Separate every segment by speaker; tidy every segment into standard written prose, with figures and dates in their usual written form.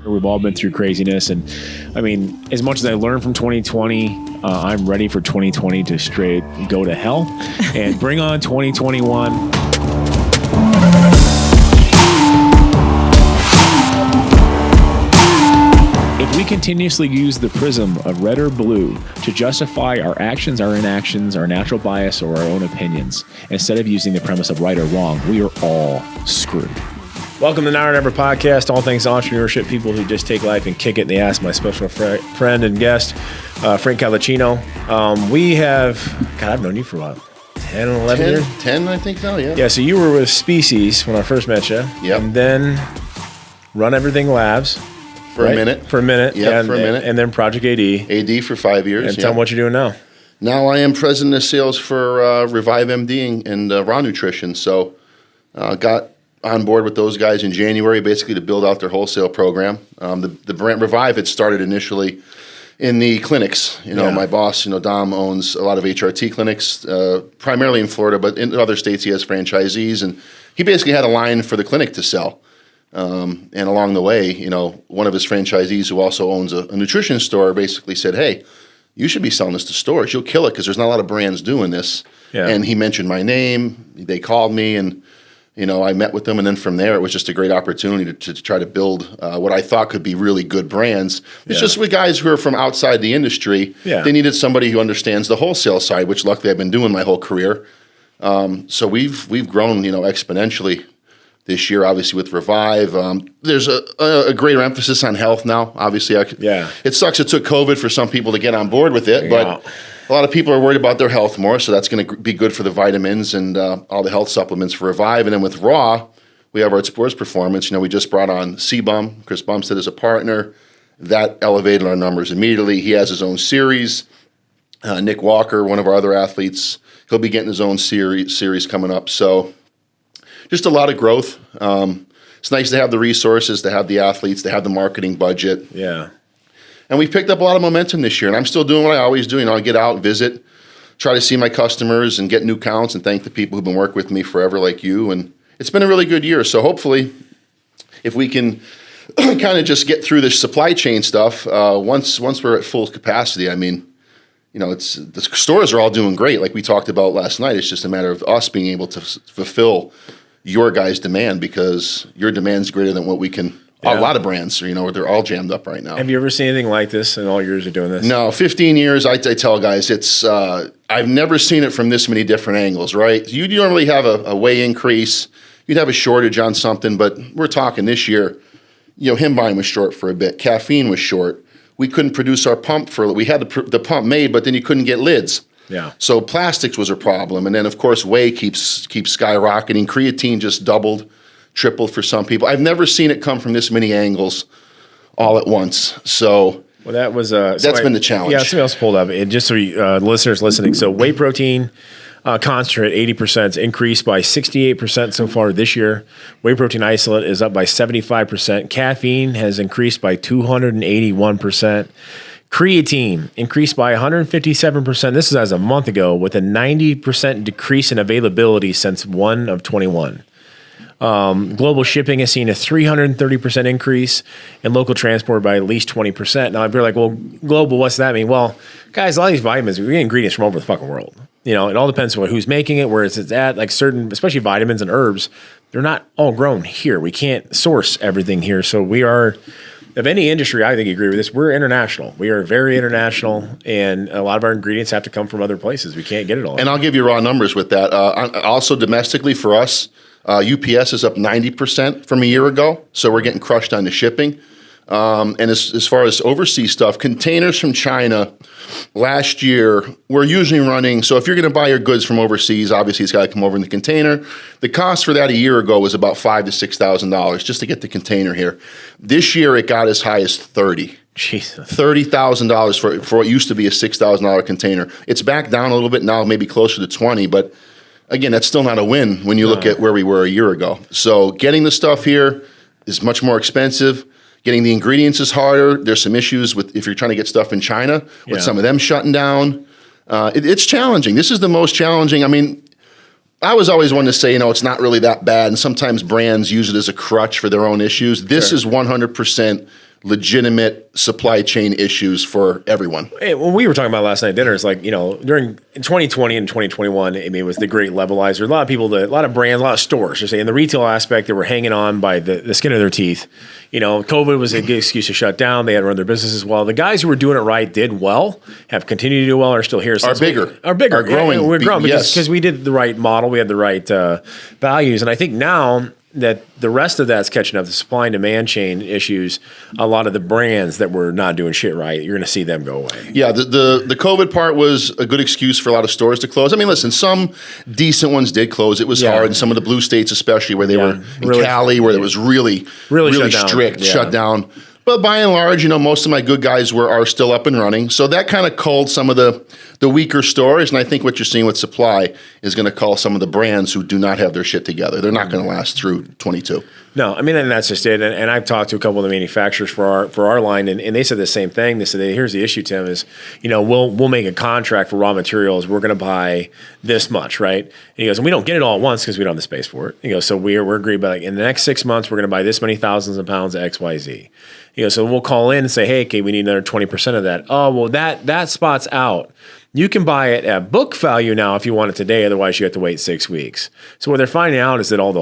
Speaker 1: We've all been through craziness. And I mean, as much as I learned from 2020, I'm ready for 2020 to straight go to hell and bring on 2021. If we continuously use the prism of red or blue to justify our actions, our inactions, our natural bias, or our own opinions, instead of using the premise of right or wrong, we are all screwed. Welcome to Now or Never podcast, all things entrepreneurship, people who just take life and kick it in the ass. My special friend and guest, Frank Colachino. I've known you for about 10, 11 years?
Speaker 2: 10, I think now, yeah.
Speaker 1: Yeah, so you were with Species when I first met you.
Speaker 2: Yep.
Speaker 1: And then Run Everything Labs.
Speaker 2: For a minute.
Speaker 1: Yeah,
Speaker 2: for a minute.
Speaker 1: And then Project AD.
Speaker 2: AD for 5 years.
Speaker 1: And tell them what you're doing now.
Speaker 2: Now I am president of sales for Revive MD and Raw Nutrition. So got on board with those guys in January, basically to build out their wholesale program. The brand Revive had started initially in the clinics. My boss, Dom, owns a lot of HRT clinics, primarily in Florida, but in other states he has franchisees. And he basically had a line for the clinic to sell. And along the way, one of his franchisees who also owns a nutrition store basically said, hey, you should be selling this to stores. You'll kill it because there's not a lot of brands doing this. Yeah. And he mentioned my name. They called me and, I met with them. And then from there, it was just a great opportunity to try to build what I thought could be really good brands. It's just with guys who are from outside the industry. Yeah. They needed somebody who understands the wholesale side, which luckily I've been doing my whole career. So we've grown, exponentially. This year, obviously, with Revive, there's a greater emphasis on health now. Obviously, it sucks it took COVID for some people to get on board with it, but a lot of people are worried about their health more, so that's going to be good for the vitamins and all the health supplements for Revive. And then with Raw, we have our sports performance. We just brought on C-Bum, Chris Bumstead as a partner. That elevated our numbers immediately. He has his own series. Nick Walker, one of our other athletes, he'll be getting his own series coming up. So just a lot of growth. It's nice to have the resources, to have the athletes, to have the marketing budget.
Speaker 1: Yeah.
Speaker 2: And we've picked up a lot of momentum this year. And I'm still doing what I always do. I get out, visit, try to see my customers and get new counts and thank the people who've been working with me forever like you. And it's been a really good year. So hopefully, if we can kind of just get through this supply chain stuff, once we're at full capacity, the stores are all doing great like we talked about last night. It's just a matter of us being able to fulfill your guys' demand because your demand's greater than what we can. A lot of brands, they're all jammed up right now.
Speaker 1: Have you ever seen anything like this in all years of doing this?
Speaker 2: No, 15 years. I tell guys, it's I've never seen it from this many different angles. Right? You normally have a whey increase. You'd have a shortage on something, but we're talking this year. Him buying was short for a bit. Caffeine was short. We couldn't produce our pump we had the pump made, but then you couldn't get lids.
Speaker 1: Yeah.
Speaker 2: So plastics was a problem. And then, of course, whey keeps skyrocketing. Creatine just doubled, tripled for some people. I've never seen it come from this many angles all at once. So
Speaker 1: that was
Speaker 2: that's been the challenge.
Speaker 1: Yeah, something else pulled up. And just so listeners listening, so whey protein concentrate 80% increased by 68% so far this year. Whey protein isolate is up by 75%. Caffeine has increased by 281%. Creatine increased by 157%. This is as a month ago, with a 90% decrease in availability since 1 of 21. Global shipping has seen a 330% increase, and local transport by at least 20%. Now, you're like, well, global, what's that mean? Well, guys, a lot of these vitamins, we get ingredients from over the fucking world. It all depends on who's making it, where it's at. Like certain, especially vitamins and herbs, they're not all grown here. We can't source everything here. So we are, of any industry, I think you agree with this, we're international. We are very international, and a lot of our ingredients have to come from other places. We can't get it all.
Speaker 2: And I'll give you raw numbers with that. Also, domestically for us, UPS is up 90% from a year ago, so we're getting crushed on the shipping. And as far as overseas stuff, containers from China last year, we're usually running, so if you're going to buy your goods from overseas, obviously it's got to come over in the container. The cost for that a year ago was about $5,000 to $6,000 just to get the container here. This year it got as high as $30,000.
Speaker 1: Jesus.
Speaker 2: $30,000 for what used to be a $6,000 container. It's back down a little bit now, maybe closer to 20, but again, that's still not a win when you look at where we were a year ago. So getting the stuff here is much more expensive. Getting the ingredients is harder. There's some issues with if you're trying to get stuff in China, with some of them shutting down. It's challenging. This is the most challenging. I was always one to say, it's not really that bad. And sometimes brands use it as a crutch for their own issues. This is 100% legitimate supply chain issues for everyone.
Speaker 1: Hey, when we were talking about last night at dinner, it's like, during 2020 and 2021, I mean, it was the great levelizer. A lot of people, a lot of brands, a lot of stores, just say in the retail aspect, they were hanging on by the skin of their teeth. COVID was a good excuse to shut down. They had to run their businesses well. The guys who were doing it right did well, have continued to do well, are still here.
Speaker 2: Are bigger.
Speaker 1: Are growing. Yeah, we're growing because we did the right model. We had the right values. And I think now that the rest of that's catching up, the supply and demand chain issues, a lot of the brands that were not doing shit right, you're going to see them go away.
Speaker 2: Yeah, the COVID part was a good excuse for a lot of stores to close. I mean, listen, some decent ones did close. It was hard in some of the blue states, especially where they were in Cali, where it was really strict, shut down. But by and large, most of my good guys are still up and running. So that kind of culled some of the weaker stores. And I think what you're seeing with supply is going to cull some of the brands who do not have their shit together. They're not going to last through 22.
Speaker 1: No, I mean, and that's just it. And I've talked to a couple of the manufacturers for our line, and they said the same thing. They said, here's the issue, Tim, is, we'll make a contract for raw materials. We're going to buy this much, right? And he goes, and we don't get it all at once because we don't have the space for it. He goes, so we're agreed, but in the next 6 months, we're going to buy this many thousands of pounds of X, Y, Z. So we'll call in and say, hey, okay, we need another 20% of that. Oh, well, that spot's out. You can buy it at book value now if you want it today. Otherwise, you have to wait 6 weeks. So what they're finding out is that all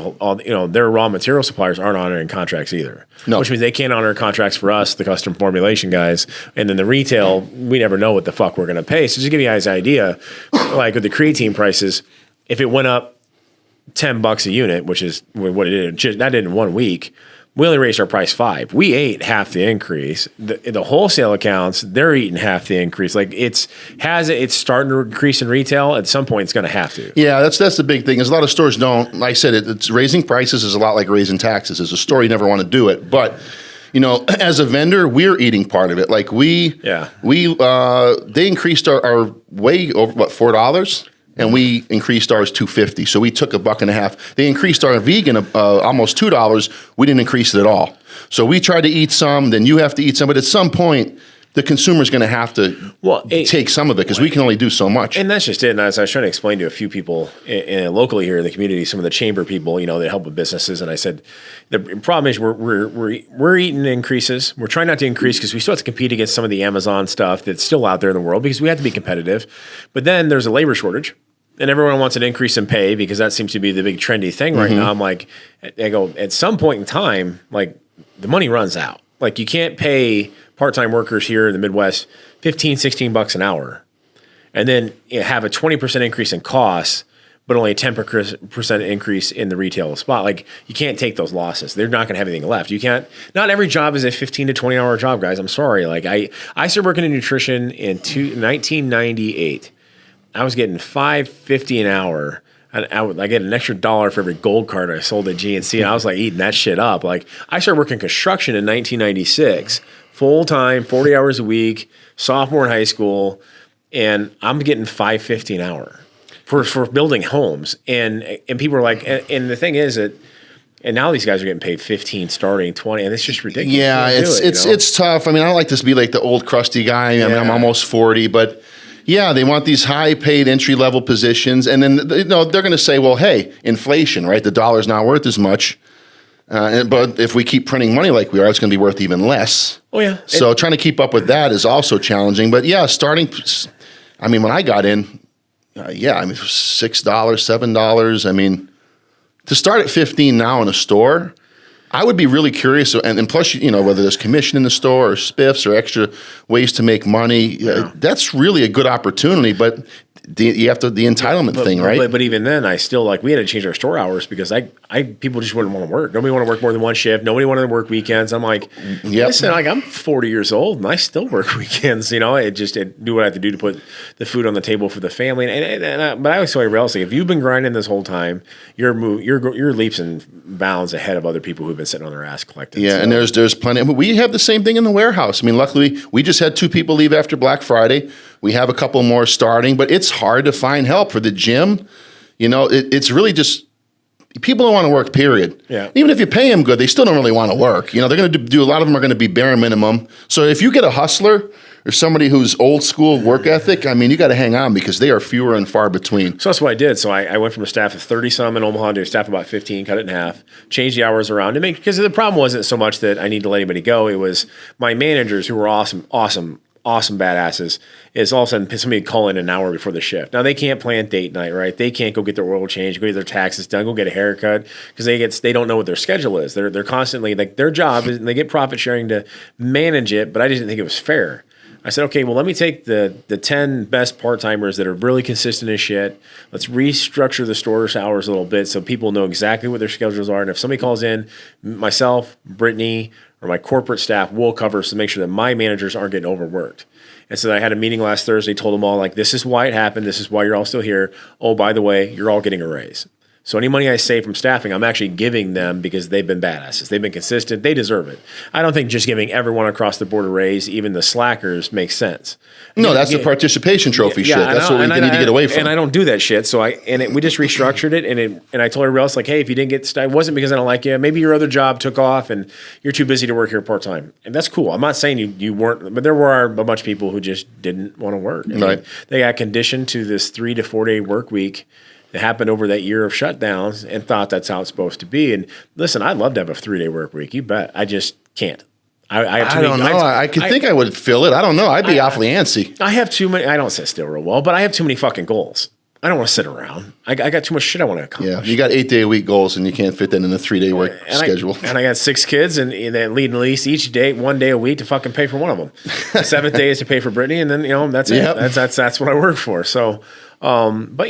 Speaker 1: their raw material suppliers aren't honoring contracts either.
Speaker 2: No.
Speaker 1: Which means they can't honor contracts for us, the custom formulation guys, and then the retail. We never know what the fuck we're going to pay. So just to give you guys an idea, like with the creatine prices, if it went up $10 a unit, which is what it did, that did in 1 week. We only raised our price 5. We ate half the increase. The wholesale accounts, they're eating half the increase. Like it's starting to increase in retail. At some point, it's going to have to.
Speaker 2: Yeah, that's the big thing. Is a lot of stores don't. Like I said, it's raising prices is a lot like raising taxes. As a store, you never want to do it, but as a vendor, we're eating part of it. Like they increased our way over $4. And we increased ours $2.50, so we took $1.50. They increased our vegan almost $2. We didn't increase it at all. So we tried to eat some, then you have to eat some. But at some point, the consumer's going to have to take some of it because we can only do so much.
Speaker 1: And that's just it. And as I was trying to explain to a few people locally here in the community, some of the chamber people, that help with businesses, and I said the problem is we're eating increases. We're trying not to increase because we still have to compete against some of the Amazon stuff that's still out there in the world because we have to be competitive. But then there's a labor shortage. And everyone wants an increase in pay because that seems to be the big trendy thing right now. I'm like, I go, at some point in time, like the money runs out. Like you can't pay part-time workers here in the Midwest $15-16 an hour and then have a 20% increase in costs, but only a 10% increase in the retail spot. Like you can't take those losses. They're not going to have anything left. You can't, not every job is a 15 to 20 hour job, guys. I'm sorry. Like I started working in nutrition in 1998. I was getting $5.50 an hour. I get an extra $1 for every gold card I sold at GNC, and I was like eating that shit up. Like I started working construction in 1996, full time, 40 hours a week, sophomore in high school, and I'm getting $5.50 an hour for building homes. And people are like, and the thing is that. And now these guys are getting paid 15, starting 20, and it's just ridiculous.
Speaker 2: Yeah, it's tough. I mean, I don't like to be like the old crusty guy. I mean, I'm almost 40, but. Yeah, they want these high-paid entry-level positions, and then they're going to say, "Well, hey, inflation, right? The dollar's not worth as much, but if we keep printing money like we are, it's going to be worth even less."
Speaker 1: Oh yeah.
Speaker 2: So trying to keep up with that is also challenging. But yeah, starting. I mean, when I got in, $6, $7. I mean, to start at 15 now in a store. I would be really curious, and plus, whether there's commission in the store or spiffs or extra ways to make money, that's really a good opportunity. But you have the entitlement thing, right?
Speaker 1: But even then, I still we had to change our store hours because people just wouldn't want to work. Nobody wanted to work more than one shift. Nobody wanted to work weekends. I'm like, listen, I'm 40 years old and I still work weekends. I do what I have to do to put the food on the table for the family. But I always tell everybody else, if you've been grinding this whole time, you're leaps and bounds ahead of other people who've been sitting on their ass collecting.
Speaker 2: Yeah, and there's plenty. We have the same thing in the warehouse. I mean, luckily, we just had 2 people leave after Black Friday. We have a couple more starting, but it's hard to find help for the gym. It's really just people don't want to work, period.
Speaker 1: Yeah.
Speaker 2: Even if you pay them good, they still don't really want to work. They're going to do a lot of them are going to be bare minimum. So if you get a hustler or somebody who's old school work ethic, I mean, you got to hang on because they are fewer and far between.
Speaker 1: So that's what I did. So I went from a staff of 30-some in Omaha to a staff of about 15, cut it in half, changed the hours around to make, because the problem wasn't so much that I need to let anybody go. It was my managers who were awesome badasses, is all of a sudden somebody would call in an hour before the shift. Now they can't plan date night, right? They can't go get their oil change, go get their taxes done, go get a haircut, because they don't know what their schedule is. They're constantly, like, their job is, and they get profit sharing to manage it, but I didn't think it was fair. I said, okay, well, let me take the 10 best part-timers that are really consistent as shit. Let's restructure the store's hours a little bit so people know exactly what their schedules are. And if somebody calls in, myself, Brittany, or my corporate staff will cover to make sure that my managers aren't getting overworked. And so I had a meeting last Thursday, told them all, like, this is why it happened. This is why you're all still here. Oh, by the way, you're all getting a raise. So any money I save from staffing, I'm actually giving them because they've been badasses. They've been consistent. They deserve it. I don't think just giving everyone across the board a raise, even the slackers, makes sense.
Speaker 2: No, that's the participation trophy shit. That's what we need to get away from.
Speaker 1: And I don't do that shit. So we just restructured it, and I told everybody else, like, hey, if you didn't get, it wasn't because I don't like you. Maybe your other job took off and you're too busy to work here part time, and that's cool. I'm not saying you weren't, but there were a bunch of people who just didn't want to work. I mean, they got conditioned to this 3 to 4 day work week that happened over that year of shutdowns and thought that's how it's supposed to be. And listen, I'd love to have a 3 day work week. You bet. I just can't.
Speaker 2: I don't know. I could think I would fill it. I don't know. I'd be awfully antsy.
Speaker 1: I have too many. I don't sit still real well, but I have too many fucking goals. I don't want to sit around. I got too much shit I want to accomplish.
Speaker 2: Yeah, you got 8 day a week goals, and you can't fit that in a 3 day work schedule.
Speaker 1: And I got 6 kids, and they lead at least each day, 1 day a week to fucking pay for one of them. The 7th day is to pay for Brittany, and then that's it. That's what I work for. So. But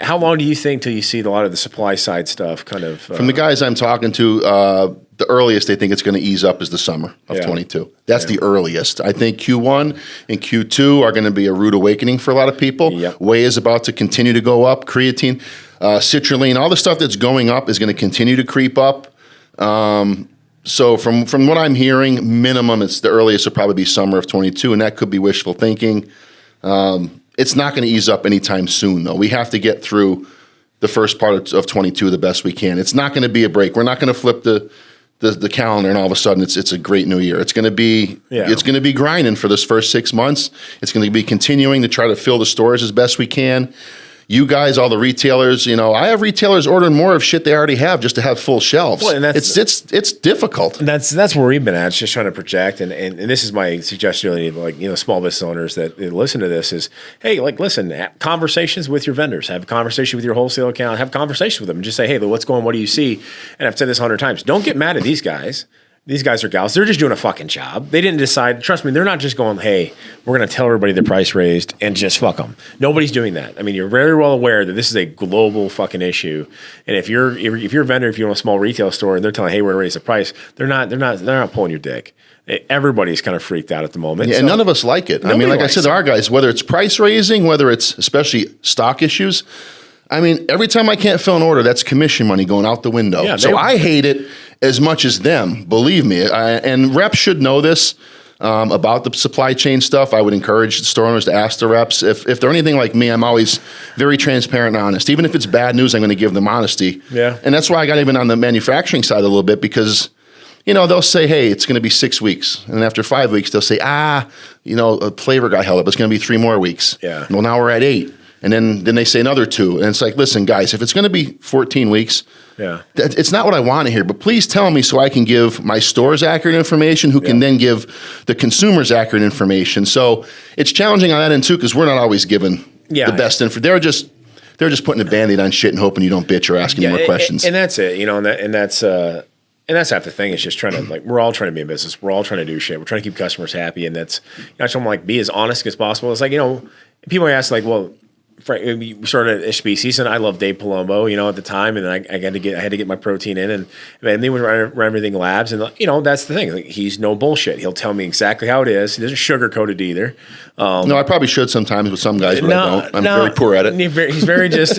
Speaker 1: how long do you think till you see a lot of the supply side stuff kind of?
Speaker 2: From the guys I'm talking to, the earliest they think it's going to ease up is the summer of 22. That's the earliest. I think Q1 and Q2 are going to be a rude awakening for a lot of people.
Speaker 1: Yep.
Speaker 2: Whey is about to continue to go up. Creatine, citrulline, all the stuff that's going up is going to continue to creep up. So from what I'm hearing, minimum, it's the earliest will probably be summer of 22, and that could be wishful thinking. It's not going to ease up anytime soon, though. We have to get through the first part of 22 the best we can. It's not going to be a break. We're not going to flip the calendar and all of a sudden it's a great new year. It's going to be grinding for this first 6 months. It's going to be continuing to try to fill the stores as best we can. You guys, all the retailers, I have retailers ordering more of shit they already have just to have full shelves. Well, and it's difficult.
Speaker 1: And that's where we've been at. It's just trying to project. And this is my suggestion, small business owners that listen to this is, hey, listen, have conversations with your vendors, have a conversation with your wholesale account, have conversations with them, and just say, hey, what's going on? What do you see? And I've said this 100 times. Don't get mad at these guys. These guys are gals. They're just doing a fucking job. They didn't decide. Trust me, they're not just going, hey, we're going to tell everybody the price raised and just fuck them. Nobody's doing that. I mean, you're very well aware that this is a global fucking issue. And if you're a vendor, if you own a small retail store and they're telling, hey, we're going to raise the price, they're not pulling your dick. Everybody's kind of freaked out at the moment.
Speaker 2: Yeah, and none of us like it. I mean, like I said, our guys, whether it's price raising, whether it's especially stock issues, I mean, every time I can't fill an order, that's commission money going out the window. Yeah, so I hate it as much as them, believe me. And reps should know this about the supply chain stuff. I would encourage the store owners to ask the reps. If they're anything like me, I'm always very transparent and honest. Even if it's bad news, I'm going to give them honesty. Yeah. And that's why I got even on the manufacturing side a little bit because, they'll say, hey, it's going to be 6 weeks. And after 5 weeks, they'll say, a flavor got held up. It's going to be 3 more weeks. Yeah. Well, now we're at 8. And then they say another 2. And it's like, listen, guys, if it's going to be 14 weeks, it's not what I want to hear. But please tell me so I can give my stores accurate information, who can then give the consumers accurate information. So it's challenging on that end, too, because we're not always given the best info. They're just putting a Band-Aid on shit and hoping you don't bitch or ask any more questions.
Speaker 1: And that's it, and that's half the thing. It's just trying to, we're all trying to be in business. We're all trying to do shit. We're trying to keep customers happy. And that's, I just want to, be as honest as possible. It's people ask, well, we started at HB season. I love Dave Palumbo, at the time, and I had to get my protein in, and then we run everything labs, and that's the thing. He's no bullshit. He'll tell me exactly how it is. He doesn't sugarcoat it either.
Speaker 2: No, I probably should sometimes with some guys, but I don't. I'm very poor at it.
Speaker 1: He's very just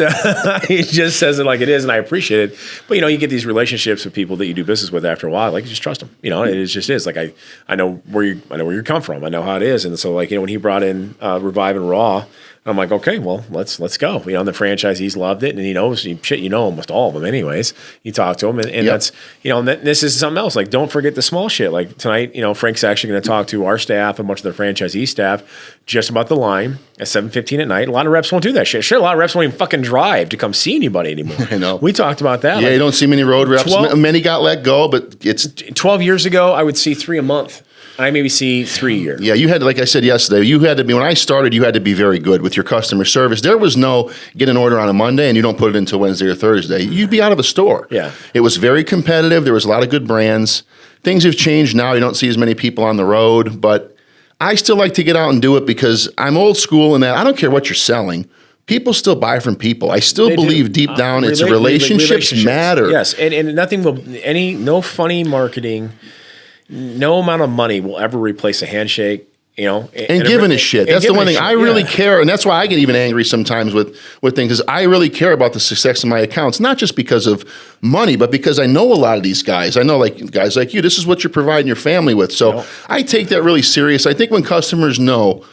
Speaker 1: he just says it like it is, and I appreciate it. But you get these relationships with people that you do business with after a while. You just trust them. It just is. I know where you come from. I know how it is, and so when he brought in Revive and Raw. I'm like, okay, well, let's go. The franchisees loved it, and he knows almost all of them, anyways. You talk to them, and that's and this is something else. Like, don't forget the small shit. Like tonight, Frank's actually going to talk to our staff, a bunch of the franchisee staff, just about the line at 7:15 at night. A lot of reps won't do that shit. Sure, a lot of reps won't even fucking drive to come see anybody anymore.
Speaker 2: I know.
Speaker 1: We talked about that.
Speaker 2: Yeah, you don't see many road reps. Many got let go, but it's
Speaker 1: 12 years ago. I would see 3 a month. I maybe see 3 a year.
Speaker 2: Yeah, you had, like I said yesterday, you had to be, when I started, you had to be very good with your customer service. There was no get an order on a Monday and you don't put it until Wednesday or Thursday. You'd be out of a store.
Speaker 1: Yeah.
Speaker 2: It was very competitive. There was a lot of good brands. Things have changed now. You don't see as many people on the road, but I still like to get out and do it because I'm old school in that I don't care what you're selling. People still buy from people. I still believe deep down it's relationships matter.
Speaker 1: Yes, and nothing will, no funny marketing, no amount of money will ever replace a handshake, and
Speaker 2: giving a shit. That's the one thing I really care, and that's why I get even angry sometimes with things, because I really care about the success of my accounts, not just because of money, but because I know a lot of these guys. I know like guys like you, this is what you're providing your family with. So I take that really serious. I think when customers know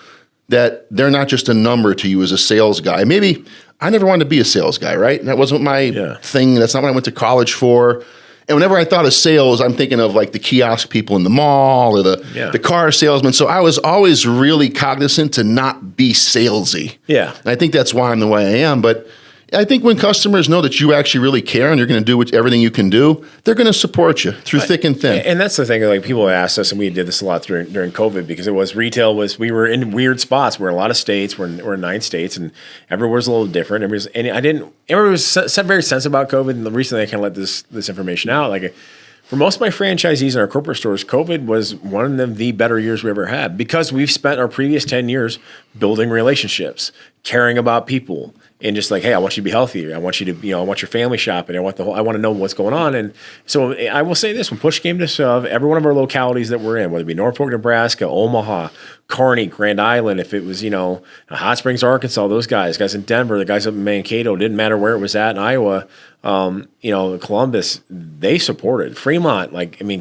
Speaker 2: that they're not just a number to you as a sales guy. Maybe I never wanted to be a sales guy, right? That wasn't my thing. That's not what I went to college for. And whenever I thought of sales, I'm thinking of like the kiosk people in the mall or the car salesman. So I was always really cognizant to not be salesy.
Speaker 1: Yeah.
Speaker 2: And I think that's why I'm the way I am. But I think when customers know that you actually really care and you're going to do everything you can do, they're going to support you through thick and thin.
Speaker 1: And that's the thing. Like people asked us, and we did this a lot during COVID because we were in weird spots. We're in a lot of states. We're in 9 states, and everywhere's a little different. Everybody was very sensitive about COVID. And recently, I kind of let this information out. Like for most of my franchisees in our corporate stores, COVID was one of the better years we ever had because we've spent our previous 10 years building relationships, caring about people. And just like, hey, I want you to be healthier. I want you to, I want your family shopping. I want to know what's going on. And so I will say this: when push came to shove, every one of our localities that we're in, whether it be Norfolk, Nebraska, Omaha, Kearney, Grand Island, if it was, Hot Springs, Arkansas, those guys in Denver, the guys up in Mankato, didn't matter where it was at in Iowa, Columbus, they supported Fremont.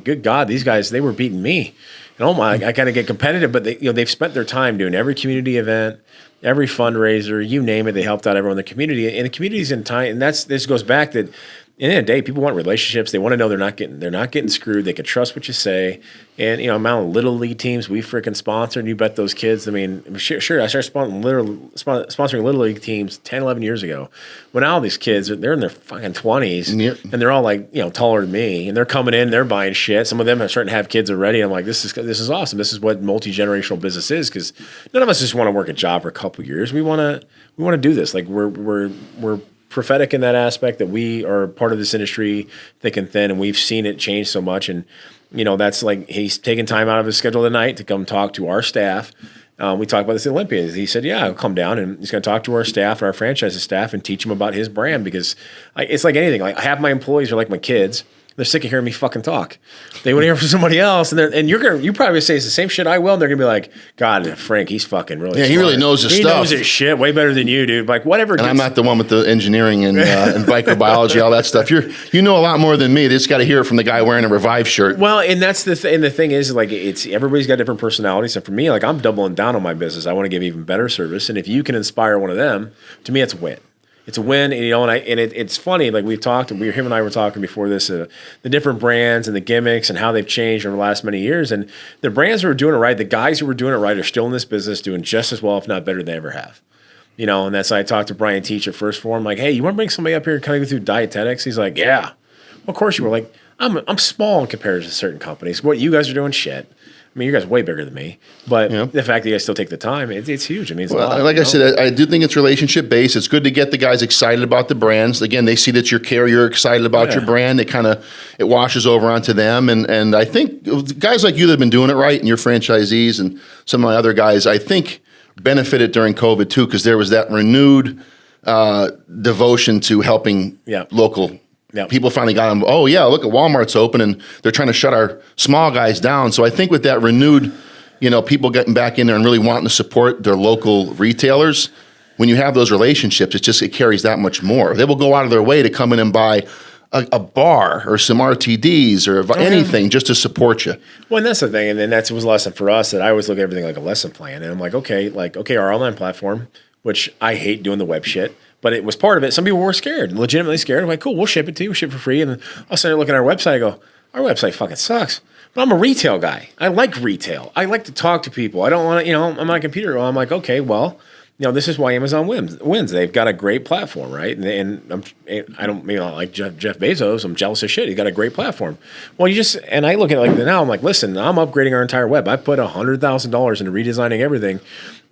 Speaker 1: Good God, these guys, they were beating me. And I kind of get competitive, but they've spent their time doing every community event, every fundraiser, you name it. They helped out everyone in the community, and the community's in time. And this goes back that, at the end of the day, people want relationships. They want to know they're not getting screwed. They can trust what you say. And amount of little league teams we freaking sponsor, and you bet those kids. Sure. I started sponsoring little league teams 10, 11 years ago. When all these kids they're in their fucking 20s, and they're all like taller than me, and they're coming in, they're buying shit. Some of them are starting to have kids already. I'm like, this is awesome. This is what multi-generational business is, because none of us just want to work a job for a couple of years. We want to do this. Like we're prophetic in that aspect that we are part of this industry thick and thin, and we've seen it change so much. And that's like he's taking time out of his schedule tonight to come talk to our staff. We talked about this at Olympians. He said, yeah, I'll come down, and he's going to talk to our staff and our franchise staff and teach them about his brand, because it's like anything. Like half my employees are like my kids. They're sick of hearing me fucking talk. They want to hear from somebody else, and you probably say it's the same shit I will, and they're gonna be like, God, Frank, he's fucking really smart.
Speaker 2: He really knows his stuff.
Speaker 1: He knows his shit way better than you, dude. Like whatever.
Speaker 2: And I'm not the one with the engineering and microbiology, all that stuff. You know a lot more than me. They just got to hear it from the guy wearing a Revive shirt.
Speaker 1: Well, and that's the thing is, like, it's everybody's got different personalities, and for me, like, I'm doubling down on my business. I want to give even better service, and if you can inspire one of them, to me, it's a win. It's a win, and it's funny. Like we've talked, him and I were talking before this, the different brands and the gimmicks and how they've changed over the last many years. And the brands who are doing it right, the guys who were doing it right, are still in this business, doing just as well, if not better, than they ever have. And that's why I talked to Brian Teach at First Form, like, hey, you want to bring somebody up here and kind of go through dietetics? He's like, yeah. Well, of course you were. Like, I'm small in comparison to certain companies. What you guys are doing, shit. You guys are way bigger than me, but the fact that you guys still take the time, it's huge. It means a lot.
Speaker 2: Like I said, I do think it's relationship based. It's good to get the guys excited about the brands. Again, they see that you're excited about your brand. It washes over onto them. And I think guys like you that have been doing it right, and your franchisees and some of my other guys, I think benefited during COVID too, because there was that renewed devotion to helping local. Yeah. People finally got them. Oh yeah, look at Walmart's open, and they're trying to shut our small guys down. So I think with that renewed, people getting back in there and really wanting to support their local retailers, when you have those relationships, it carries that much more. They will go out of their way to come in and buy a bar or some RTDs or anything just to support you.
Speaker 1: Well, and that's the thing, and then that was a lesson for us, that I always look at everything like a lesson plan, and I'm like, okay, our online platform. which I hate doing the web shit. But it was part of it. Some people were scared, legitimately scared. I'm like, cool, we'll ship it to you. We'll ship it for free. And then I'll start looking at our website. I go, our website fucking sucks. But I'm a retail guy. I like retail. I like to talk to people. I don't want to, I'm on a computer. Well, I'm like, okay, well, this is why Amazon wins. They've got a great platform, right? And I don't like Jeff Bezos. I'm jealous as shit. He's got a great platform. Well, and I look at it like now. I'm like, listen, I'm upgrading our entire web. I put $100,000 into redesigning everything.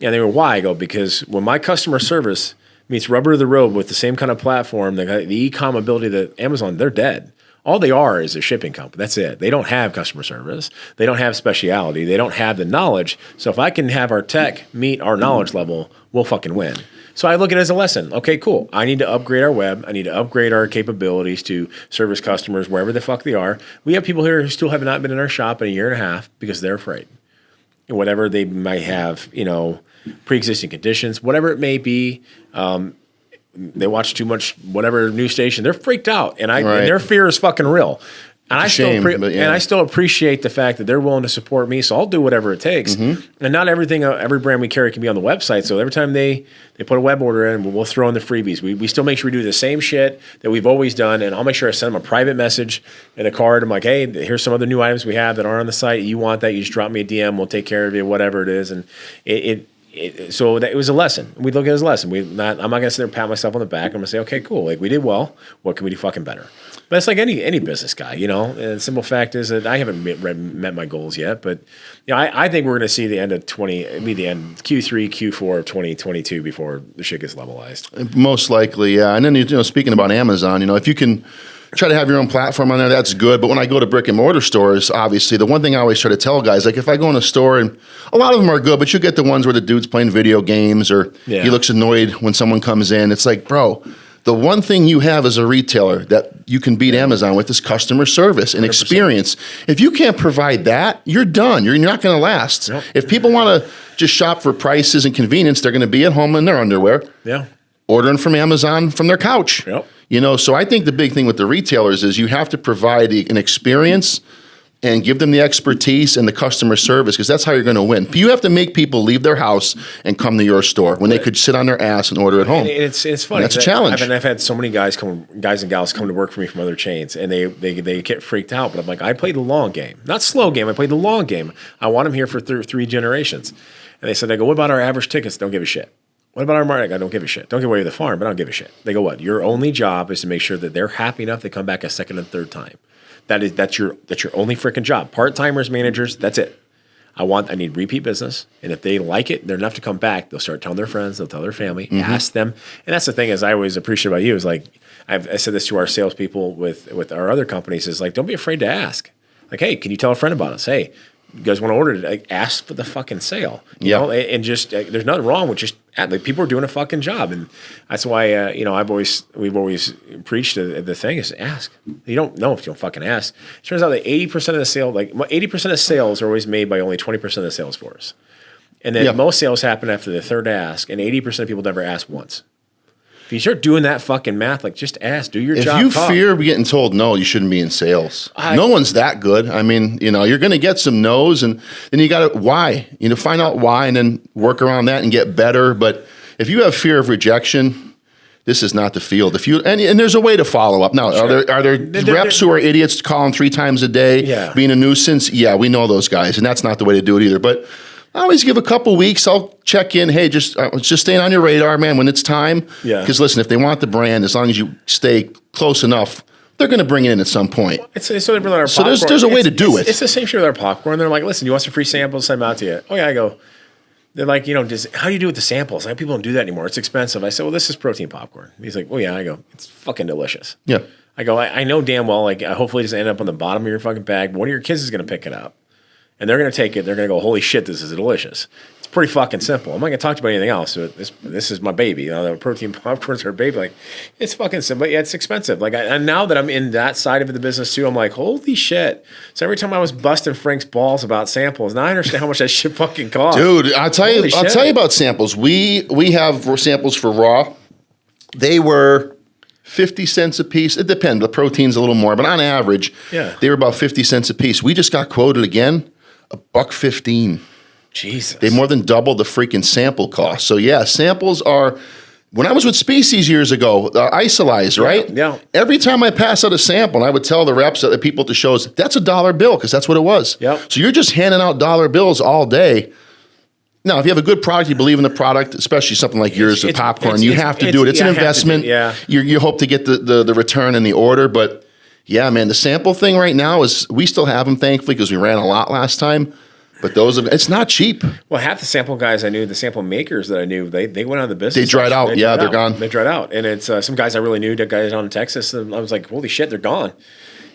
Speaker 1: And they go, why? I go, because when my customer service meets rubber to the road with the same kind of platform, the e-com ability that Amazon, they're dead. All they are is a shipping company. That's it. They don't have customer service. They don't have speciality. They don't have the knowledge. So if I can have our tech meet our knowledge level, we'll fucking win. So I look at it as a lesson. Okay, cool. I need to upgrade our web. I need to upgrade our capabilities to service customers wherever the fuck they are. We have people here who still have not been in our shop in a year and a half because they're afraid. Whatever they might have, pre-existing conditions, whatever it may be. They watch too much whatever news station. They're freaked out, and and their fear is fucking real. And I still appreciate the fact that they're willing to support me. So I'll do whatever it takes. Mm-hmm. And not everything, every brand we carry can be on the website. So every time they put a web order in, we'll throw in the freebies. We still make sure we do the same shit that we've always done. And I'll make sure I send them a private message and a card. I'm like, hey, here's some other new items we have that are on the site. You want that? You just drop me a DM. We'll take care of it, whatever it is. And so it was a lesson. We look at it as a lesson. I'm not going to sit there and pat myself on the back. I'm going to say, okay, cool. Like we did well. What can we do fucking better? But it's like any business guy, And the simple fact is that I haven't met my goals yet. But I think we're going to see the end of Q3, Q4 of 2022 before the shit gets levelized.
Speaker 2: Most likely, yeah. And then speaking about Amazon, if you can try to have your own platform on there, that's good. But when I go to brick and mortar stores, obviously, the one thing I always try to tell guys, like if I go in a store, and a lot of them are good, but you get the ones where the dude's playing video games or he looks annoyed when someone comes in. It's like, bro, the one thing you have as a retailer that you can beat Amazon with is customer service and 100%. Experience. If you can't provide that, you're done. You're not going to last. Yep. If people want to just shop for prices and convenience, they're going to be at home in their underwear.
Speaker 1: Yeah.
Speaker 2: Ordering from Amazon from their couch.
Speaker 1: Yep.
Speaker 2: So I think the big thing with the retailers is you have to provide an experience and give them the expertise and the customer service because that's how you're going to win. You have to make people leave their house and come to your store when they could sit on their ass and order at home.
Speaker 1: And it's funny.
Speaker 2: And that's a challenge.
Speaker 1: I've had so many guys and gals come to work for me from other chains, and they get freaked out. But I'm like, I play the long game, not slow game. I play the long game. I want them here for three generations. And they said, I go, what about our average tickets? Don't give a shit. What about our market? I don't give a shit. Don't give away the farm, but I don't give a shit. They go, what? Your only job is to make sure that they're happy enough they come back a second and third time. That's your only freaking job. Part-timers, managers, that's it. I need repeat business. And if they like it, they're enough to come back. They'll start telling their friends, they'll tell their family, ask them. And that's the thing is I always appreciate about you is like, I said this to our salespeople with our other companies is like, don't be afraid to ask. Like, hey, can you tell a friend about us? Hey, you guys want to order it? Like, ask for the fucking sale. You know? And just there's nothing wrong with just like people are doing a fucking job, and that's why we've always preached the thing is ask. You don't know if you don't fucking ask. It turns out that 80% of the sales, like 80% of sales, are always made by only 20% of the sales force, and then most sales happen after the third ask, and 80% of people never ask once. If you start doing that fucking math, like just ask, do your job.
Speaker 2: If you fear getting told no, you shouldn't be in sales. No one's that good. I mean, you're going to get some no's, and then you got to why. Find out why, and then work around that and get better. But if you have fear of rejection, this is not the field. And there's a way to follow up. Now, sure. are there reps who are idiots calling 3 times a day, being a nuisance? Yeah, we know those guys, and that's not the way to do it either. But I always give a couple weeks. I'll check in. Hey, just staying on your radar, man, when it's time. Yeah. Because listen, if they want the brand, as long as you stay close enough, they're going to bring it in at some point.
Speaker 1: It's so different than our popcorn.
Speaker 2: So there's a way to do it.
Speaker 1: It's the same shit with our popcorn. They're like, listen, you want some free samples? Send them out to you. Oh, yeah, I go. They're like, how do you do with the samples? Like, people don't do that anymore. It's expensive. I said, well, this is protein popcorn. He's like, oh, yeah. I go, it's fucking delicious.
Speaker 2: Yeah.
Speaker 1: I go, I know damn well, like, hopefully it doesn't end up on the bottom of your fucking bag. But one of your kids is going to pick it up. And they're going to take it. They're going to go, holy shit, this is delicious. It's pretty fucking simple. I'm not going to talk to you about anything else. So this is my baby. The protein popcorns are a baby. Like, it's fucking simple. Yeah, it's expensive. Like, and now that I'm in that side of the business too, I'm like, holy shit. So every time I was busting Frank's balls about samples, now I understand how much that shit fucking costs.
Speaker 2: Dude, I'll tell you about samples. We have samples for raw. They were 50 cents a piece. It depends. The protein's a little more, but on average, they were about 50 cents a piece. We just got quoted again, $1.15.
Speaker 1: Jesus.
Speaker 2: They more than doubled the freaking sample cost. So yeah, samples are. When I was with Species years ago, Isolize, right?
Speaker 1: Yeah.
Speaker 2: Every time I pass out a sample, and I would tell the reps, the people at the shows, that's a $1 bill because that's what it was.
Speaker 1: Yep.
Speaker 2: So you're just handing out $1 bills all day. Now, if you have a good product, you believe in the product, especially something like yours with popcorn, you have to do it. It's an investment. You hope to get the return and the order. But yeah, man, the sample thing right now is we still have them, thankfully, because we ran a lot last time. But it's not cheap.
Speaker 1: Well, half the sample guys I knew, the sample makers that I knew, they went out of the business.
Speaker 2: They dried out. They're gone.
Speaker 1: They dried out. And it's some guys I really knew, the guys down in Texas, and I was like, holy shit, they're gone.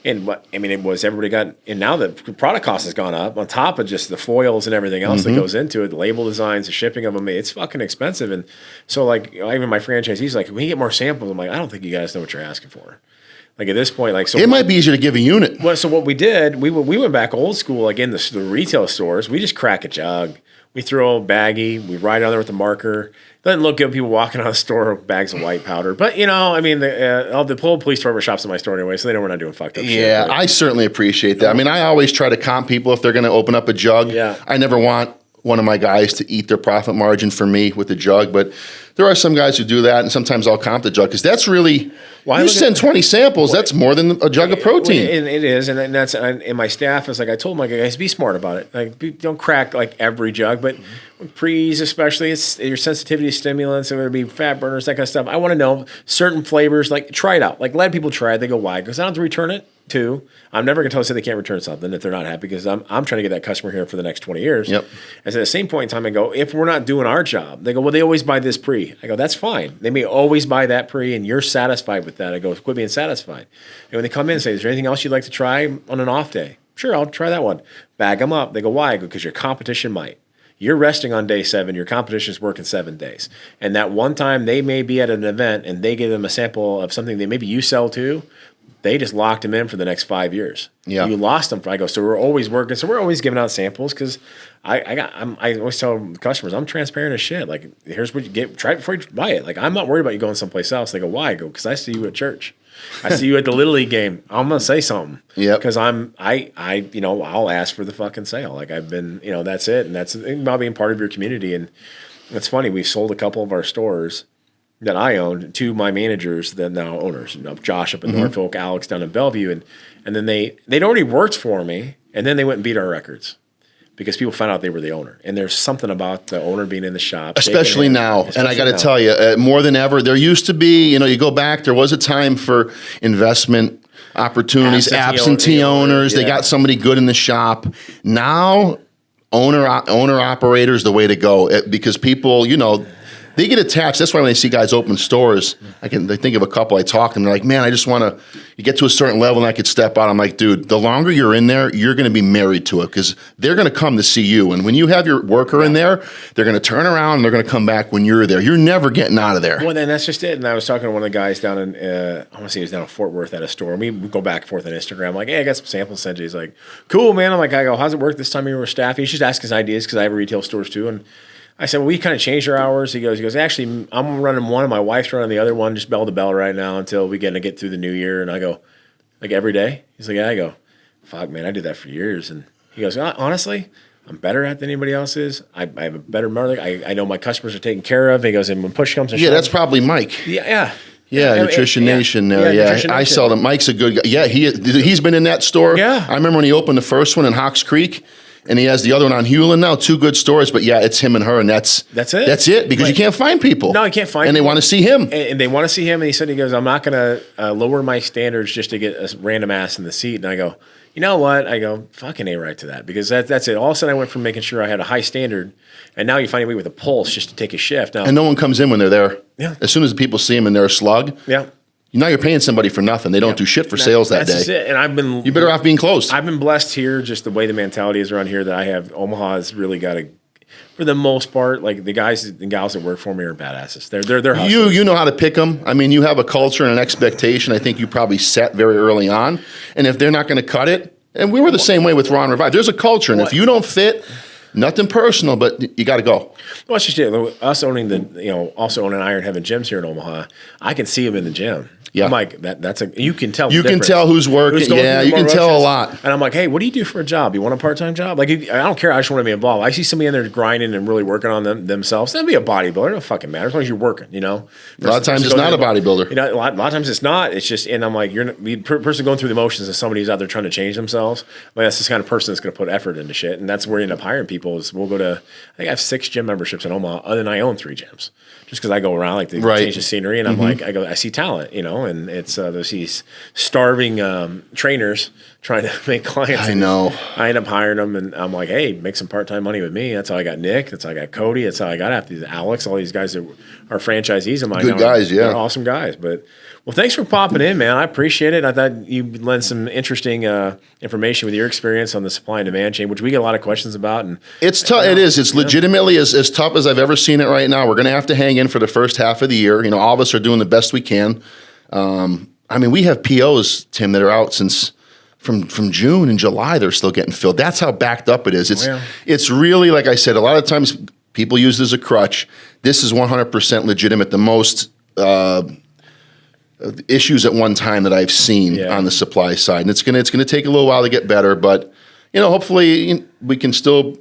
Speaker 1: And it was everybody got, and now the product cost has gone up on top of just the foils and everything else that goes into it, the label designs, the shipping of them. It's fucking expensive. And so, like, even my franchisee's like, we get more samples. I'm like, I don't think you guys know what you're asking for. Like at this point, like so,
Speaker 2: it might be easier to give a unit.
Speaker 1: Well, so what we did, we went back old school, like in the retail stores. We just crack a jug, we throw a baggie, we ride on there with a marker. Doesn't look good. People walking out of the store with bags of white powder, but the whole police department shops at my store anyway, so they know we're not doing fucked up shit.
Speaker 2: Yeah, right? I certainly appreciate that. I mean, I always try to comp people if they're going to open up a jug.
Speaker 1: Yeah,
Speaker 2: I never want one of my guys to eat their profit margin for me with the jug, but there are some guys who do that, and sometimes I'll comp the jug because that's really you send 20 samples. That's more than a jug of protein.
Speaker 1: It is, and that's and my staff is like I told my guys, be smart about it. Like don't crack like every jug, but pre's especially, it's your sensitivity to stimulants. There would be fat burners, that kind of stuff. I want to know certain flavors. Like try it out. Like let people try it. They go, why? Because I don't have to return it. Two, I'm never going to tell them they can't return something if they're not happy because I'm trying to get that customer here for the next 20 years.
Speaker 2: Yep.
Speaker 1: And so at the same point in time, I go, if we're not doing our job, they go, well, they always buy this pre. I go, that's fine. They may always buy that pre and you're satisfied with that. I go, quit being satisfied. And when they come in and say, is there anything else you'd like to try on an off day? Sure, I'll try that one. Bag them up. They go, why? I go, because your competition might. You're resting on day 7. Your competition's working 7 days. And that one time they may be at an event and they give them a sample of something that maybe you sell too. They just locked them in for the next 5 years.
Speaker 2: Yeah.
Speaker 1: You lost them. I go, so we're always working. So we're always giving out samples because I always tell customers, I'm transparent as shit. Like, here's what you get. Try it before you buy it. Like, I'm not worried about you going someplace else. They go, why? I go, because I see you at church. I see you at the Little League game. I'm going to say something.
Speaker 2: Yeah.
Speaker 1: Because I'll ask for the fucking sale. Like, I've been, that's it. And that's about being part of your community. And it's funny. We've sold a couple of our stores that I owned to my managers that now owners, Josh up in Norfolk, Alex down in Bellevue, and then they'd already worked for me, and then they went and beat our records because people found out they were the owner. And there's something about the owner being in the shop,
Speaker 2: especially now. And I got to tell you, more than ever, there used to be, you go back, there was a time for investment opportunities, absentee owners. Yeah. They got somebody good in the shop. Now, owner operators the way to go because people, they get attached. That's why when they see guys open stores, they think of a couple. I talk to them. They're like, man, I just want to. You get to a certain level, and I could step out. I'm like, dude, the longer you're in there, you're going to be married to it because they're going to come to see you. And when you have your worker in there, they're going to turn around and they're going to come back when you're there. You're never getting out of there.
Speaker 1: Well, then that's just it. And I was talking to one of the guys down in, I want to say he was down in Fort Worth at a store. We go back and forth on Instagram. I'm like, hey, I got some samples sent you. He's like, cool, man. I'm like, I go, how's it work this time of year with staff? He's just asking his ideas because I have retail stores too. And I said, well, we kind of changed our hours. He goes, actually, I'm running one and my wife's running the other one, just bell to bell right now until we get through the new year. And I go, like every day? He's like, yeah. I go, fuck, man, I did that for years. And he goes, honestly, I'm better at than anybody else is. I have a better mother. I know my customers are taken care of. He goes, and when push comes to shove.
Speaker 2: Yeah, that's probably Mike.
Speaker 1: Yeah.
Speaker 2: Yeah, Nutrition Nation. I saw them. Mike's a good guy. Yeah, he's been in that store.
Speaker 1: Yeah.
Speaker 2: I remember when he opened the first one in Hawks Creek. And he has the other one on Hewlin now, 2 good stores. But yeah, it's him and her, and that's it. That's it because you can't find people.
Speaker 1: No, you can't find.
Speaker 2: And
Speaker 1: people.
Speaker 2: They want to see him.
Speaker 1: And they want to see him. And he said, I'm not going to lower my standards just to get a random ass in the seat. And I go, you know what? I go, fucking A right to that because that's it. All of a sudden, I went from making sure I had a high standard, and now you find me with a pulse just to take a shift. Now,
Speaker 2: and no one comes in when they're there.
Speaker 1: Yeah.
Speaker 2: As soon as the people see him and they're a slug.
Speaker 1: Yeah.
Speaker 2: Now you're paying somebody for nothing. They don't do shit for sales that day.
Speaker 1: That's it. And
Speaker 2: you're better off being closed.
Speaker 1: I've been blessed here, just the way the mentality is around here that I have. Omaha has really got for the most part, like the guys and gals that work for me are badasses. They're hustlers.
Speaker 2: You know how to pick them. I mean, you have a culture and an expectation. I think you probably set very early on. And if they're not going to cut it, and we were the same way with Ron Revive. There's a culture, and if you don't fit. Nothing personal, but you got to go.
Speaker 1: Well, it's just us owning also owning Iron Heaven gyms here in Omaha. I can see them in the gym.
Speaker 2: Yeah.
Speaker 1: I'm like, that's you can tell.
Speaker 2: You can tell who's working. Yeah, you can tell a lot.
Speaker 1: And I'm like, hey, what do you do for a job? You want a part-time job? Like, I don't care. I just want to be involved. I see somebody in there grinding and really working on themselves. That'd be a bodybuilder. It don't fucking matter as long as you're working. You know.
Speaker 2: A lot of times it's not a bodybuilder.
Speaker 1: You know, a lot of times it's not. It's just, and I'm like, you're the person going through the motions is somebody who's out there trying to change themselves. Like, that's this kind of person that's going to put effort into shit, and that's where we end up hiring people. Is we'll go to. I think I have 6 gym memberships in Omaha, other than I own 3 gyms. Just because I go around like to change the scenery, and I'm like, I see talent, you know, and it's there's these starving trainers trying to make clients.
Speaker 2: I know.
Speaker 1: I end up hiring them, and I'm like, hey, make some part-time money with me. That's how I got Nick. That's how I got Cody. That's how I got after Alex. All these guys that are franchisees of mine.
Speaker 2: Good guys, yeah.
Speaker 1: They're awesome guys. But well, thanks for popping in, man. I appreciate it. I thought you lent some interesting information with your experience on the supply and demand chain, which we get a lot of questions about. And
Speaker 2: it's tough. It is. It's legitimately as tough as I've ever seen it right now. We're going to have to hang in for the first half of the year. You know, all of us are doing the best we can. I mean, we have POs, Tim, that are out since from June and July. They're still getting filled. That's how backed up it is. It's really, like I said, a lot of times people use it as a crutch. This is 100% legitimate. The most issues at one time that I've seen on the supply side, and it's gonna take a little while to get better, but you know, hopefully we can still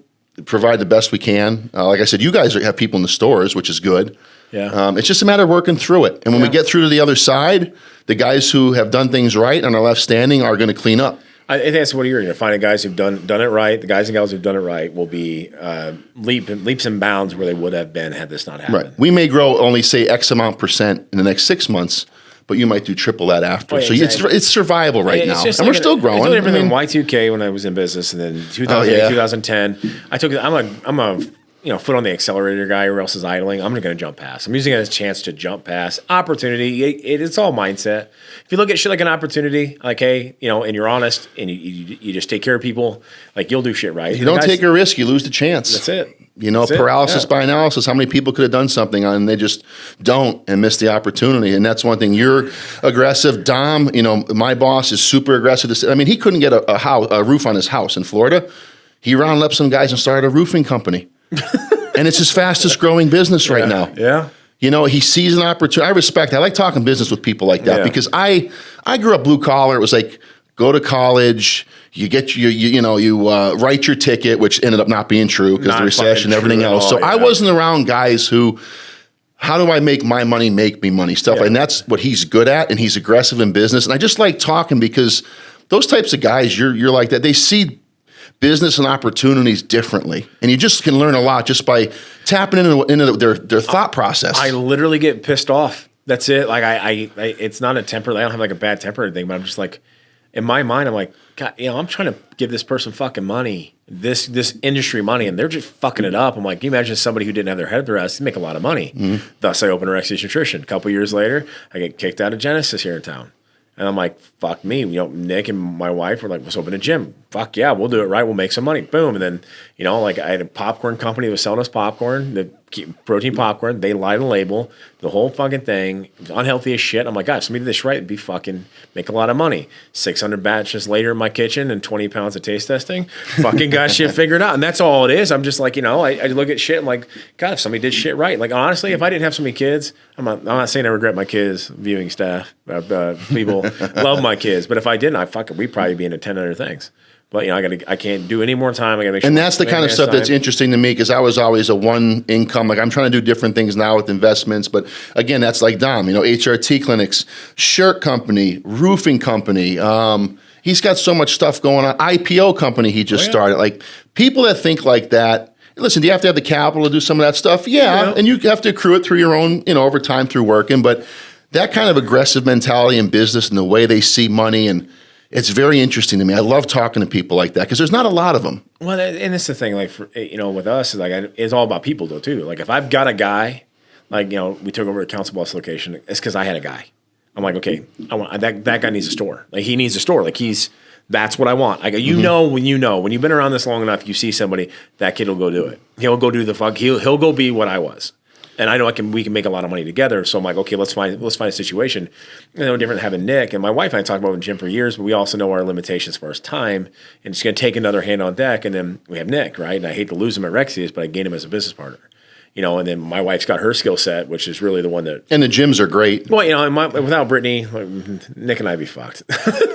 Speaker 2: provide the best we can. Like I said, you guys have people in the stores, which is good.
Speaker 1: Yeah,
Speaker 2: it's just a matter of working through it, and when we get through to the other side, the guys who have done things right and are left standing are going to clean up.
Speaker 1: I think that's what you're going to find. The guys who've done it right, the guys and gals who've done it right, will be leaps and bounds where they would have been had this not happened.
Speaker 2: Right. We may grow only say X amount % in the next 6 months, but you might do triple that after.
Speaker 1: Oh, yeah,
Speaker 2: so
Speaker 1: exactly.
Speaker 2: it's survival right now, and we're still growing.
Speaker 1: It's no different than Y2K when I was in business, and then 2008, 2010. I took. I'm a foot on the accelerator guy, or else is idling. I'm going to jump past. I'm using it as a chance to jump past opportunity. It's all mindset. If you look at shit like an opportunity, like, hey, and you're honest, and you just take care of people, like, you'll do shit right.
Speaker 2: You don't take a risk, you lose the chance.
Speaker 1: That's it.
Speaker 2: Paralysis by analysis. How many people could have done something and they just don't and miss the opportunity? And that's one thing. You're aggressive. Dom, my boss is super aggressive. I mean, he couldn't get a roof on his house in Florida. He rounded up some guys and started a roofing company. And it's his fastest growing business right now.
Speaker 1: Yeah.
Speaker 2: He sees an opportunity. I like talking business with people like that because I grew up blue collar. It was like, go to college, you get you write your ticket, which ended up not being true because the recession and everything else. So I wasn't around guys who, how do I make my money make me money stuff? And that's what he's good at, and he's aggressive in business. And I just like talking because those types of guys, you're like that. They see business and opportunities differently, and you just can learn a lot just by tapping into their thought process.
Speaker 1: I literally get pissed off. That's it. Like I it's not a temper. I don't have like a bad temper or anything, but I'm just like, in my mind, I'm like, God, I'm trying to give this person fucking money, this industry money, and they're just fucking it up. I'm like, can you imagine somebody who didn't have their head up their ass? They make a lot of money. Mm-hmm. Thus, I opened Rexius Nutrition. A couple years later, I get kicked out of Genesis here in town. And I'm like, fuck me. Nick and my wife were like, let's open a gym. Fuck yeah, we'll do it right. We'll make some money. Boom. And then, like I had a popcorn company that was selling us popcorn, the protein popcorn. They lied on the label, the whole fucking thing. It was unhealthy as shit. I'm like, God, if somebody did this right, it'd be fucking make a lot of money. 600 batches later in my kitchen and 20 pounds of taste testing. Fucking got shit figured out. And that's all it is. I'm just like, I look at shit. I'm like, God, if somebody did shit right. Like, honestly, if I didn't have so many kids, I'm not saying I regret my kids, viewing staff, people love my kids. But if I didn't, we'd probably be into 10 other things. But I can't do any more time. I got to make sure.
Speaker 2: And that's the kind of stuff that's interesting to me because I was always a one income. Like I'm trying to do different things now with investments. But again, that's like Dom. HRT clinics, shirt company, roofing company. He's got so much stuff going on. IPO company he just started. Like people that think like that. Listen, do you have to have the capital to do some of that stuff? Yeah, and you have to accrue it through your own, over time through working. But that kind of aggressive mentality in business and the way they see money and it's very interesting to me. I love talking to people like that because there's not a lot of them.
Speaker 1: Well, and it's the thing, like, with us, it's all about people, though, too. Like, if I've got a guy, like, we took over a Council Bluffs location, it's because I had a guy. I'm like, okay, I want that guy needs a store. Like, he needs a store. Like, that's what I want. I go, when you've been around this long enough, you see somebody, that kid will go do it. He'll go do the fuck. He'll go be what I was. And I know we can make a lot of money together. So I'm like, okay, let's find a situation. No different than having Nick and my wife and I talked about in the gym for years, but we also know our limitations as far as time. And it's going to take another hand on deck. And then we have Nick, right? And I hate to lose him at Rexius, but I gain him as a business partner. and then my wife's got her skill set, which is really the one that.
Speaker 2: And the gyms are great.
Speaker 1: Well, without Brittany, Nick and I'd be fucked.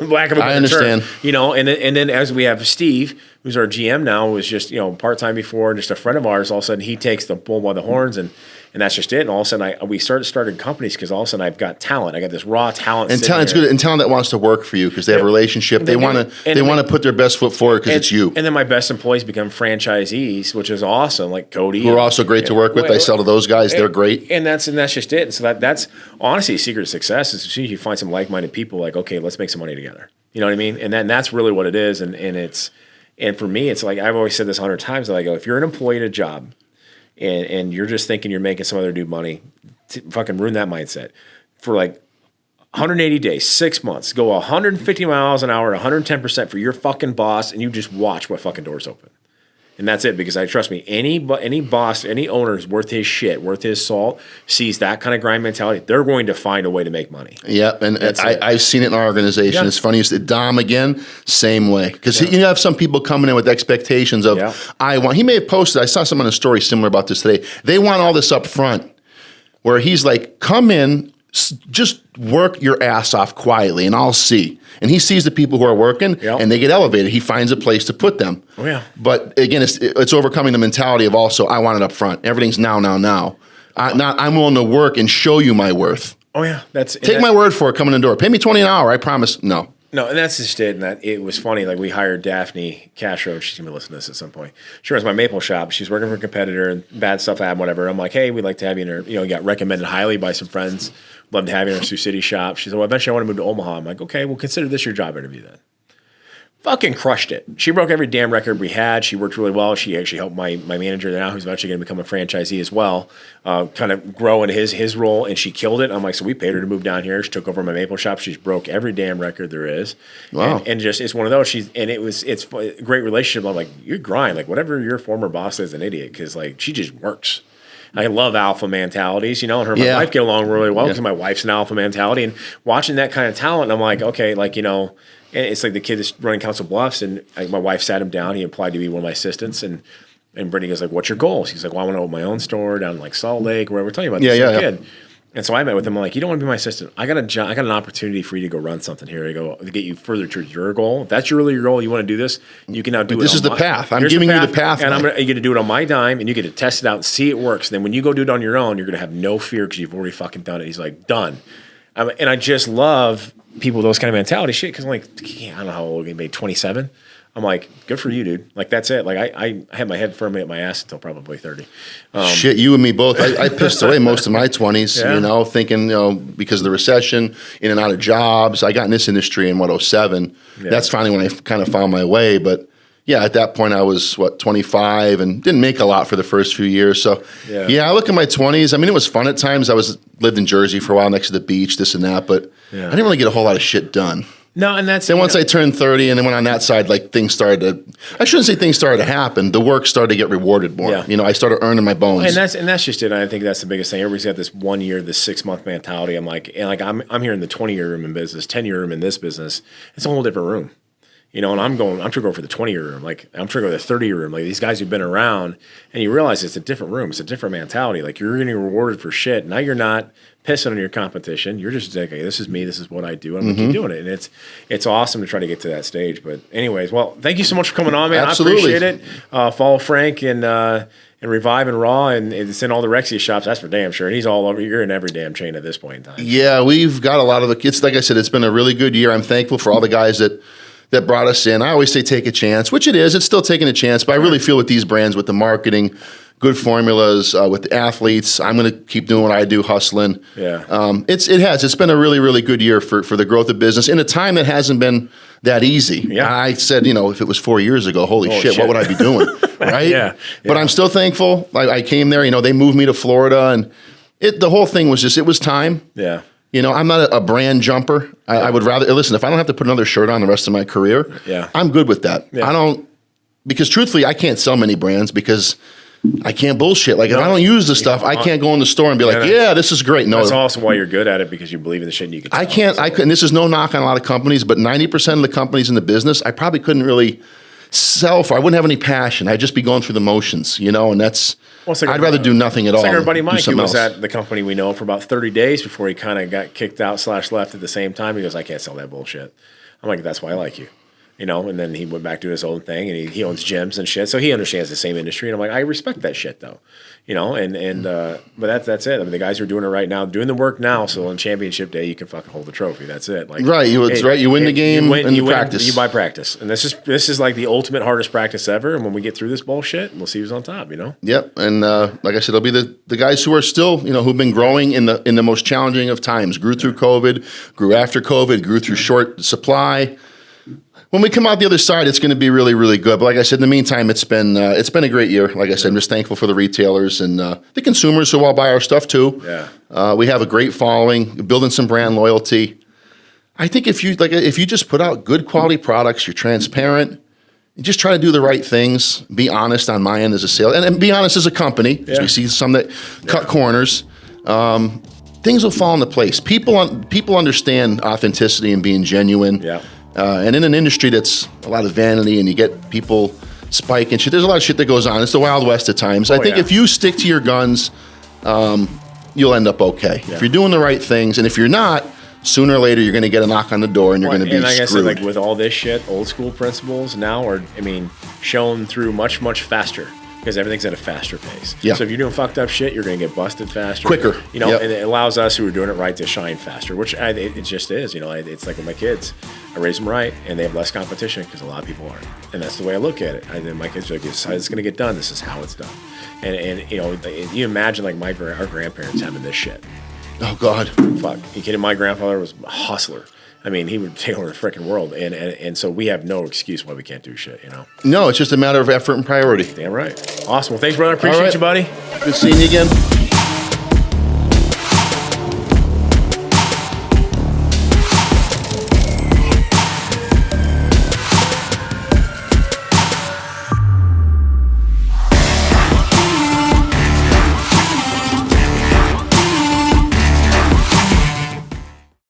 Speaker 1: Lack of a better
Speaker 2: I understand.
Speaker 1: term, and then as we have Steve, who's our GM now, was just part time before, just a friend of ours. All of a sudden, he takes the bull by the horns, and that's just it. And all of a sudden, we started companies because all of a sudden I've got talent. I got this raw talent.
Speaker 2: And talent's good, and talent that wants to work for you because they have a relationship. They want to put their best foot forward because it's you.
Speaker 1: And then my best employees become franchisees, which is awesome. Like Cody,
Speaker 2: who are also great to work with. I sell to those guys; they're great.
Speaker 1: And that's just it. And so that's honestly a secret of success is as soon as you find some like minded people. Like, okay, let's make some money together. You know what I mean? And that's really what it is. And for me, it's like I've always said this 100 times. I go, if you're an employee at a job. And you're just thinking you're making some other dude money, fucking ruin that mindset. For like 180 days, 6 months, go 150 miles an hour, 110% for your fucking boss, and you just watch what fucking doors open. And that's it, because trust me, any boss, any owner is worth his shit, worth his salt, sees that kind of grind mentality, they're going to find a way to make money.
Speaker 2: Yeah, and I've seen it in our organization. Yeah. It's funny, Dom again, same way. Because you have some people coming in with expectations of, he may have posted, I saw someone in a story similar about this today, they want all this up front, where he's like, come in, just work your ass off quietly and I'll see. And he sees the people who are working and they get elevated. He finds a place to put them.
Speaker 1: Oh, yeah.
Speaker 2: But again, it's overcoming the mentality of also, I want it up front. Everything's now. I'm willing to work and show you my worth.
Speaker 1: Oh, yeah.
Speaker 2: Take my word for it coming in the door. Pay me $20 an hour. I promise. No.
Speaker 1: No, and that's just it. And that it was funny. Like we hired Daphne Castro. She's gonna be listening to this at some point. She runs my maple shop. She's working for a competitor and bad stuff happened, whatever. I'm like, hey, we'd like to have you in our, got recommended highly by some friends. Love to have you in our Sioux City shop. She said, well, eventually I want to move to Omaha. I'm like, okay, well, consider this your job interview then. Fucking crushed it. She broke every damn record we had. She worked really well. She actually helped my manager now, who's eventually going to become a franchisee as well, kind of grow in his role, and she killed it. I'm like, so we paid her to move down here. She took over my maple shop. She's broke every damn record there is.
Speaker 2: Wow.
Speaker 1: And just it's one of those. It's a great relationship. I'm like, you grind. Like whatever your former boss is, an idiot, because like she just works. I love alpha mentalities, and her and my wife get along really well because my wife's an alpha mentality. And watching that kind of talent, I'm like, okay, like, and it's like the kid that's running Council Bluffs, and my wife sat him down. He applied to be one of my assistants, and Brittany goes like, what's your goals? He's like, well, I want to open my own store down in like Salt Lake, where we're talking about this kid. And so I met with him. I'm like, you don't want to be my assistant. I got an opportunity for you to go run something here. I go to get you further towards your goal. If that's really your goal, you want to do this, you can now do it.
Speaker 2: This is the path. I'm giving you the path.
Speaker 1: And you get to do it on my dime, and you get to test it out and see it works. And then when you go do it on your own, you're going to have no fear because you've already fucking done it. He's like, done. And I just love people with those kind of mentality shit because I'm like, I don't know how old he made 27. I'm like, good for you, dude. Like, that's it. Like, I had my head firmly at my ass until probably 30.
Speaker 2: Shit, you and me both. I pissed away most of my 20s, thinking, because of the recession, in and out of jobs. I got in this industry in, 07. Yeah. That's finally when I kind of found my way. But, yeah, at that point, I was, 25 and didn't make a lot for the first few years. So, I look at my 20s. I mean, it was fun at times. Lived in Jersey for a while next to the beach, this and that. But I didn't really get a whole lot of shit done.
Speaker 1: No, and that's...
Speaker 2: Then once I turned 30 and then went on that side, like things started to... I shouldn't say things started to happen. The work started to get rewarded more. Yeah. I started earning my bones.
Speaker 1: And that's just it. I think that's the biggest thing. Everybody's got this 1 year, this 6 month mentality. I'm like, I'm here in the 20-year room in business, 10-year room in this business. It's a whole different room. And I'm trying to go for the 20-year room. Like, I'm trying to go to the 30-year room. Like, these guys who've been around, and you realize it's a different room. It's a different mentality. Like, you're getting rewarded for shit. Now you're not pissing on your competition. You're just like, hey, this is me. This is what I do. I'm going to keep doing it. And it's awesome to try to get to that stage. But anyways, well, thank you so much for coming on, man.
Speaker 2: Absolutely.
Speaker 1: I appreciate it. Follow Frank and Revive and Raw, and it's in all the Rexius shops. That's for damn sure. And he's all over. You're in every damn chain at this point in time.
Speaker 2: Yeah, we've got a lot of the kids. Like I said, it's been a really good year. I'm thankful for all the guys that brought us in. I always say take a chance, which it is. It's still taking a chance, but I really feel with these brands, with the marketing, good formulas, with the athletes, I'm going to keep doing what I do, hustling.
Speaker 1: Yeah.
Speaker 2: It's been a really, really good year for the growth of business in a time that hasn't been that easy.
Speaker 1: Yeah.
Speaker 2: I said, if it was 4 years ago, holy shit, what would I be doing? Right?
Speaker 1: Yeah.
Speaker 2: But I'm still thankful. I came there, they moved me to Florida, and the whole thing was just, it was time.
Speaker 1: Yeah.
Speaker 2: I'm not a brand jumper. I would rather, listen, if I don't have to put another shirt on the rest of my career, I'm good with that. Yeah. Because truthfully, I can't sell many brands because I can't bullshit. Like, if I don't use the stuff, I can't go in the store and be like, this is great. No,
Speaker 1: that's also why you're good at it, because you believe in the shit and you can tell.
Speaker 2: And this is no knock on a lot of companies, but 90% of the companies in the business, I probably couldn't really sell for. I wouldn't have any passion. I'd just be going through the motions, and that's.
Speaker 1: Well,
Speaker 2: I'd rather do nothing at all.
Speaker 1: Like our buddy Mike, who was
Speaker 2: else.
Speaker 1: at the company we know for about 30 days before he kind of got kicked out / left at the same time. He goes, I can't sell that bullshit. I'm like, that's why I like you. And then he went back to his own thing, and he owns gyms and shit, so he understands the same industry. And I'm like, I respect that shit though, but that's it. I mean, the guys who are doing it right now, doing the work now, so on championship day, you can fucking hold the trophy. That's it. Like,
Speaker 2: right, you win the game and you practice.
Speaker 1: You buy practice, and this is like the ultimate hardest practice ever. And when we get through this bullshit, we'll see who's on top.
Speaker 2: Yep, and like I said, it'll be the guys who are still, who've been growing in the most challenging of times. Grew through COVID, grew after COVID, grew through short supply. When we come out the other side, it's going to be really, really good. But like I said, in the meantime, it's been a great year. Like I said, I'm just thankful for the retailers and the consumers who all buy our stuff too.
Speaker 1: Yeah,
Speaker 2: we have a great following, building some brand loyalty. I think if you just put out good quality products, you're transparent, you just try to do the right things, be honest on my end as a sales, and be honest as a company, because we see some that cut corners. Things will fall into place. People understand authenticity and being genuine.
Speaker 1: Yeah.
Speaker 2: And in an industry that's a lot of vanity and you get people spike and shit, there's a lot of shit that goes on. It's the Wild West at times. I think if you stick to your guns, you'll end up okay. Yeah. If you're doing the right things, and if you're not, sooner or later you're going to get a knock on the door and you're going to be
Speaker 1: like
Speaker 2: screwed.
Speaker 1: I said, like with all this shit, old school principles now are, shown through much, much faster. Because everything's at a faster pace.
Speaker 2: Yeah.
Speaker 1: So if you're doing fucked up shit, you're going to get busted faster.
Speaker 2: Quicker.
Speaker 1: And it allows us who are doing it right to shine faster, which it just is. It's like with my kids. I raise them right, and they have less competition because a lot of people aren't. And that's the way I look at it. And my kids are like, this is how it's going to get done. This is how it's done. And you imagine like our grandparents having this shit.
Speaker 2: Oh, God.
Speaker 1: Fuck. You kidding? My grandfather was a hustler. He would take over the freaking world, and so we have no excuse why we can't do shit,
Speaker 2: No, it's just a matter of effort and priority.
Speaker 1: Damn right. Awesome. Well, thanks, brother. Appreciate you, buddy.
Speaker 2: Good seeing you again.